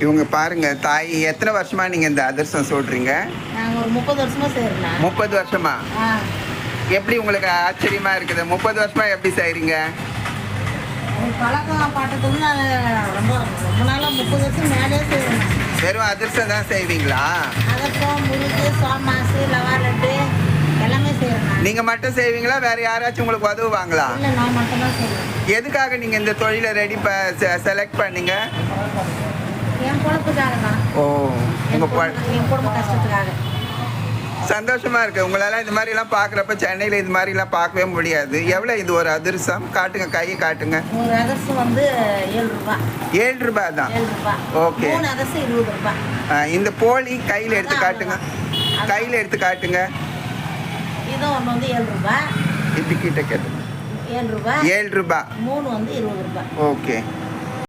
இவங்க பாருங்க தாய், எத்தனை வருஷமா நீங்க இந்த அதிரசம் சொல்றீங்க? நாங்கள் ஒரு 30 வருஷமா செய்கிறோம். 30 வருஷமா? எப்படி உங்களுக்கு ஆச்சரியமா இருக்குது? 30 வருஷமா எப்படி செய்றீங்க? பழக்கம் பாட்டத்துக்கு நான் ரொம்ப ரொம்ப நாளாக 30 வருஷம் மேலே செய்வேன். வெறும் அதிரசம் தான் செய்வீங்களா? அதிரசம், முறுக்கு, சோமாசு, லவா லட்டு எல்லாமே செய்கிறேன். நீங்க மட்டும் செய்வீங்களா, வேற யாராச்சும் உங்களுக்கு உதவுவாங்களா? இல்லை, நான் மட்டும்தான் செய்வேன். எதுக்காக நீங்க இந்த தொழிலை செலக்ட் பண்ணீங்க? என் குழப்பத்துக்காக தான். ஓ, உங்க என் குடும்ப கஷ்டத்துக்காக. சந்தோஷமா இருக்கு. உங்களால இந்த மாதிரி எல்லாம் பாக்குறப்ப சென்னையில இது மாதிரி எல்லாம் பார்க்கவே முடியாது. எவ்வளவு இது ஒரு அதிரசம்? காட்டுங்க, கையை காட்டுங்க. ஒரு அதிரசம் வந்து 7 ரூபாய். 7 ரூபாய் தான். 7 ரூபாய். ஓகே. 3 அதிரசம் 20 ரூபாய். இந்த போலி கையில எடுத்து காட்டுங்க, கையில எடுத்து காட்டுங்க. இதுவும் ஒன்று வந்து 7 ரூபாய். இப்படி கிட்ட கேட்டு 7 ரூபாய். 7 ரூபாய். 3 வந்து 20 ரூபாய். ஓகே.